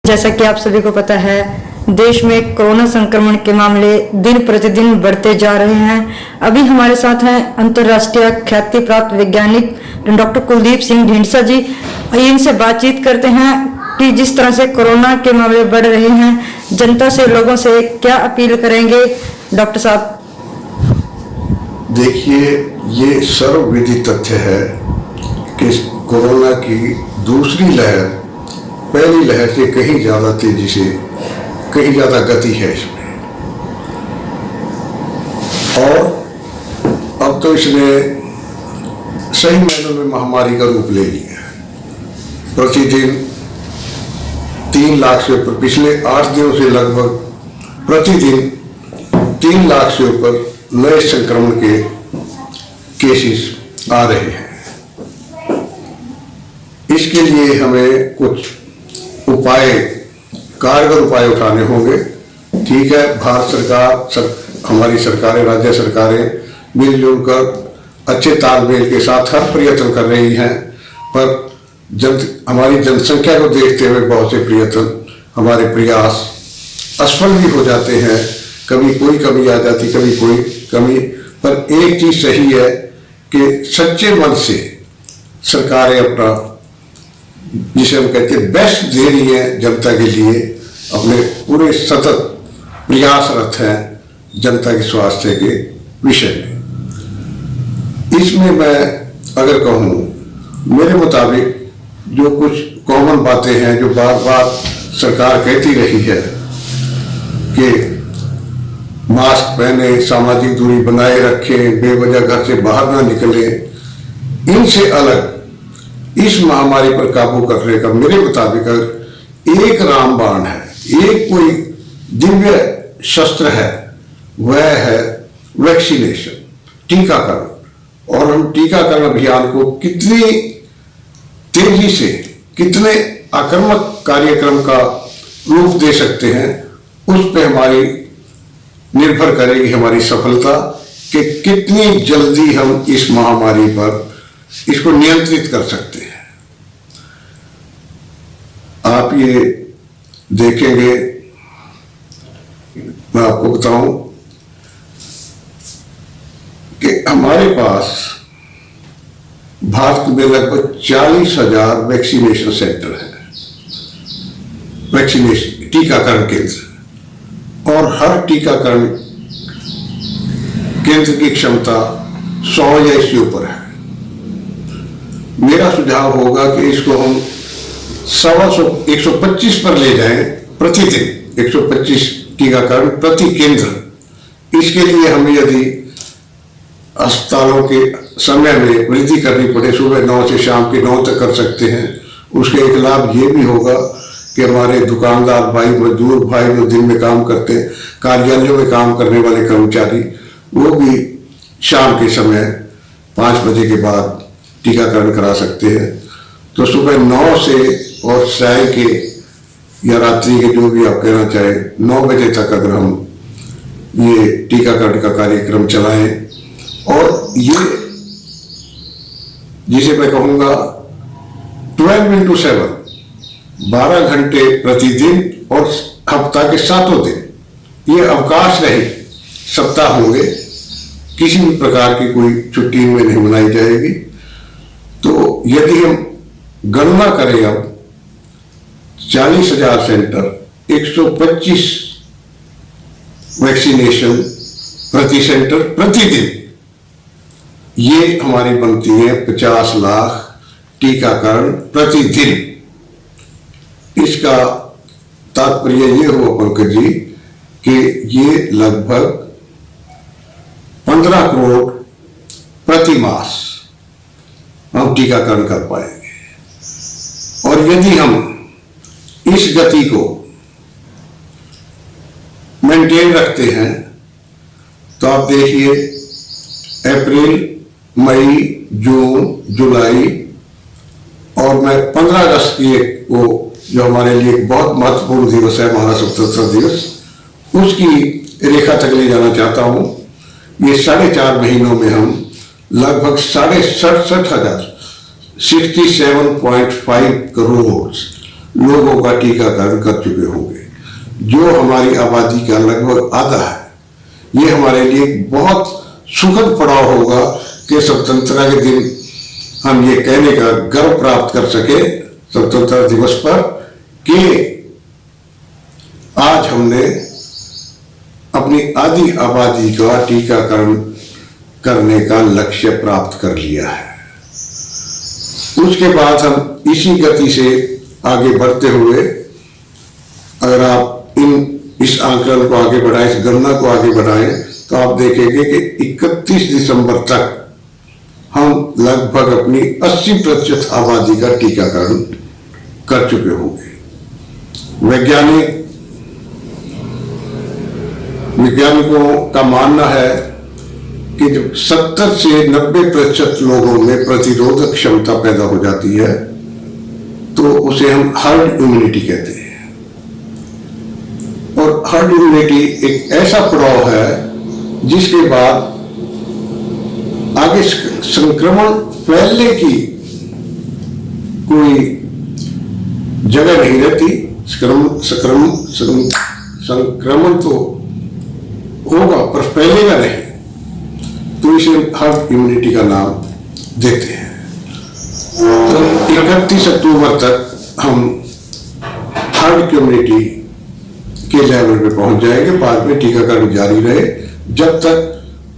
जैसा कि आप सभी को पता है, देश में कोरोना संक्रमण के मामले दिन प्रतिदिन बढ़ते जा रहे हैं। अभी हमारे साथ हैं अंतर्राष्ट्रीय ख्याति प्राप्त वैज्ञानिक डॉक्टर कुलदीप सिंह ढींडसा जी। इनसे बातचीत करते हैं कि जिस तरह से कोरोना के मामले बढ़ रहे हैं, जनता से, लोगों से क्या अपील करेंगे डॉक्टर साहब? देखिए, ये सर्वविदित तथ्य है कि कोरोना की दूसरी लहर पहली लहर से कहीं ज़्यादा तेजी से, कहीं ज़्यादा गति है इसमें। और अब तो इसने सही मायनों में महामारी का रूप ले लिया है। प्रतिदिन 3 लाख से ऊपर, पिछले 8 दिनों से लगभग प्रतिदिन 3 लाख से ऊपर नए संक्रमण के केसेस आ रहे हैं। इसके लिए हमें कुछ उपाय, कारगर उपाय उठाने होंगे। ठीक है, भारत सरकार, हमारी सरकारें, राज्य सरकारें मिलजुल कर अच्छे तालमेल के साथ हर प्रयत्न कर रही हैं, पर हमारी जनसंख्या को देखते हुए बहुत से प्रयत्न, हमारे प्रयास असफल भी हो जाते हैं। कभी कोई कमी आ जाती, कभी कोई कमी। पर एक चीज सही है कि सच्चे मन से सरकारें अपना, जिसे हम कहते हैं, बेस्ट दे रही है जनता के लिए, अपने पूरे सतत प्रयासरत हैं जनता के स्वास्थ्य के विषय में। इसमें मैं अगर कहूँ, मेरे मुताबिक जो कुछ कॉमन बातें हैं जो बार बार सरकार कहती रही है कि मास्क पहने, सामाजिक दूरी बनाए रखें, बेवजह घर से बाहर ना निकले, इनसे अलग इस महामारी पर काबू करने का मेरे मुताबिक एक रामबाण है, एक कोई दिव्य शस्त्र है, वह है वैक्सीनेशन, टीकाकरण। और हम टीकाकरण अभियान को कितनी तेजी से, कितने आक्रामक कार्यक्रम का रूप दे सकते हैं, उस पर हमारी निर्भर करेगी हमारी सफलता कि कितनी जल्दी हम इस महामारी पर इसको नियंत्रित कर सकते हैं। आप ये देखेंगे, मैं आपको बताऊं कि हमारे पास भारत में लगभग 40,000 वैक्सीनेशन सेंटर हैं, वैक्सीनेशन टीकाकरण केंद्र, और हर टीकाकरण केंद्र की क्षमता 100 या इससे ऊपर है। मेरा सुझाव होगा कि इसको हम 125 पर ले जाएं प्रतिदिन, 125 टीकाकरण प्रति केंद्र। इसके लिए हमें यदि अस्पतालों के समय में वृद्धि करनी पड़े, सुबह 9 से शाम के 9 तक कर सकते हैं। उसका एक लाभ ये भी होगा कि हमारे दुकानदार भाई, मजदूर भाई जो दिन में काम करते हैं, कार्यालयों में काम करने वाले कर्मचारी, वो भी शाम के समय 5 बजे के बाद टीकाकरण करा सकते हैं। तो सुबह 9 से और साय के या रात्रि के, जो भी आप कहना चाहें, 9 बजे तक अगर हम ये टीकाकरण का कार्यक्रम चलाएं, और ये जिसे मैं कहूँगा 12x7, 12 घंटे प्रतिदिन और हफ्ता के 7 दिन ये अवकाश रहे सप्ताह होंगे, किसी भी प्रकार की कोई छुट्टी में नहीं मनाई जाएगी। तो यदि हम गणना करें, अब 40,000 सेंटर, 125 वैक्सीनेशन प्रति सेंटर प्रतिदिन, ये हमारी बनती है 50 लाख टीकाकरण प्रतिदिन। इसका तात्पर्य ये हुआ पंकज जी कि ये लगभग 15 करोड़ प्रति मास हम टीकाकरण कर पाएंगे। और यदि हम इस गति को मेंटेन रखते हैं तो आप देखिए, अप्रैल, मई, जून, जुलाई, और मैं 15 अगस्त की वो जो हमारे लिए बहुत महत्वपूर्ण दिवस है, हमारा स्वतंत्रता दिवस, उसकी रेखा तक ले जाना चाहता हूं। ये 4.5 महीनों में हम लगभग 67,000 67.5 करोड़ लोगों का टीकाकरण कर चुके होंगे, जो हमारी आबादी का लगभग आधा है। ये हमारे लिए बहुत सुखद पड़ाव होगा कि स्वतंत्रता के दिन हम ये कहने का गर्व प्राप्त कर सके स्वतंत्रता दिवस पर कि आज हमने अपनी आधी आबादी का टीकाकरण करने का लक्ष्य प्राप्त कर लिया है। उसके बाद हम इसी गति से आगे बढ़ते हुए, अगर आप इस आंकलन को आगे बढ़ाएं, इस गणना को आगे बढ़ाएं, तो आप देखेंगे कि 31 दिसंबर तक हम लगभग अपनी 80% आबादी का टीकाकरण कर चुके होंगे। वैज्ञानिकों का मानना है कि जब 70 से 90% लोगों में प्रतिरोधक क्षमता पैदा हो जाती है तो उसे हम हर्ड इम्यूनिटी कहते हैं। और हर्ड इम्यूनिटी एक ऐसा पड़ाव है जिसके बाद आगे संक्रमण फैलने की कोई जगह नहीं रहती। संक्रमण तो होगा पर फैलेगा नहीं, तो इसे हर्ड इम्यूनिटी का नाम देते हैं। तो 31 अक्टूबर तक हम हर्ड इम्यूनिटी के लेवल पे पहुंच जाएंगे। बाद में टीकाकरण जारी रहे जब तक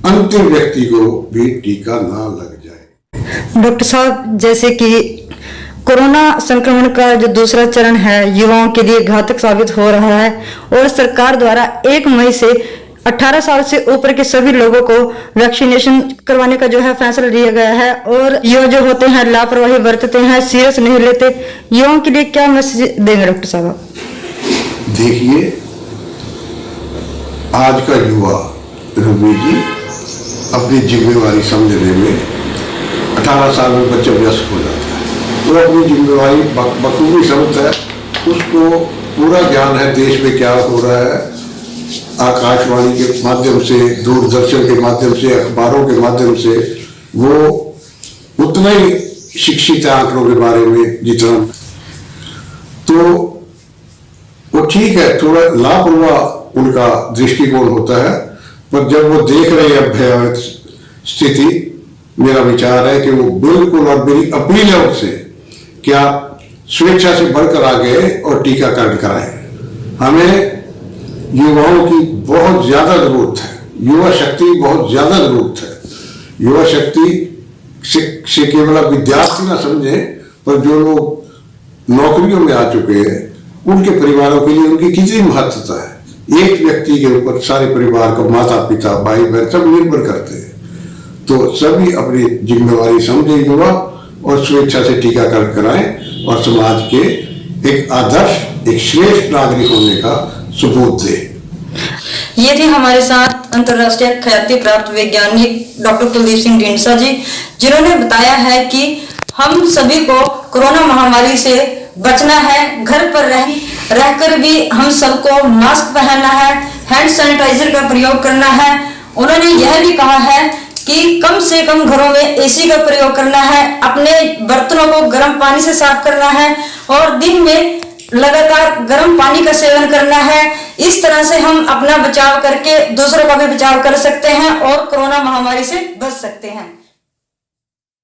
अंतिम व्यक्ति को भी टीका ना लग जाए। डॉक्टर साहब, जैसे कि कोरोना संक्रमण का जो दूसरा चरण है युवाओं के लिए घातक साबित हो रहा है और सरकार द्वारा 1 मई से 18 साल से ऊपर के सभी लोगों को वैक्सीनेशन करवाने का जो है फैसला लिया गया है, और युवा जो होते हैं लापरवाही बरतते हैं, सीरियस नहीं लेते। युवाओं के लिए क्या मैसेज देंगे डॉक्टर साहब? देखिए, आज का युवा रवि जी अपनी जिम्मेवारी समझने में 18 साल में बच्चा व्यस्त हो जाता है, वो अपनी जिम्मेवारी बखूबी समझता है। उसको पूरा ज्ञान है देश में क्या हो रहा है, आकाशवाणी के माध्यम से, दूरदर्शन के माध्यम से, अखबारों के माध्यम से वो उतना ही शिक्षित है आंकड़ों के बारे में जितना। तो वो ठीक है, थोड़ा लापरवाह उनका दृष्टिकोण होता है, पर जब वो देख रहे हैं भयावह स्थिति, मेरा विचार है कि वो बिल्कुल, और मेरी अपील है उनसे, क्या स्वेच्छा से बढ़कर आ गए और टीकाकरण कराएं। हमें युवाओं की बहुत ज्यादा जरूरत है, युवा शक्ति बहुत ज्यादा जरूरत है। युवा शक्ति से केवल आप विद्यार्थी ना समझे, पर जो लोग नौकरियों में आ चुके हैं उनके परिवारों के लिए उनकी कितनी महत्वता है। एक व्यक्ति के ऊपर सारे परिवार को, माता पिता, भाई बहन सब निर्भर करते हैं। तो सभी अपनी जिम्मेवारी समझे युवा, और स्वेच्छा से टीकाकरण कराएं और समाज के एक आदर्श, एक श्रेष्ठ नागरिक होने का सबूत दे। ये थे हमारे साथ अंतर्राष्ट्रीय ख्याति प्राप्त वैज्ञानिक डॉक्टर कुलदीप सिंह ढींडसा जी, जिन्होंने बताया है कि हम सभी को कोरोना महामारी से बचना है। घर पर रहकर भी हम सबको मास्क पहनना है, हैंड सैनिटाइजर का प्रयोग करना है। उन्होंने यह भी कहा है कि कम से कम घरों में एसी का प्रयोग करना है, अपने बर्तनों को गर्म पानी से साफ करना है और दिन में लगातार गर्म पानी का सेवन करना है। इस तरह से हम अपना बचाव करके दूसरों का भी बचाव कर सकते हैं और कोरोना महामारी से बच सकते हैं।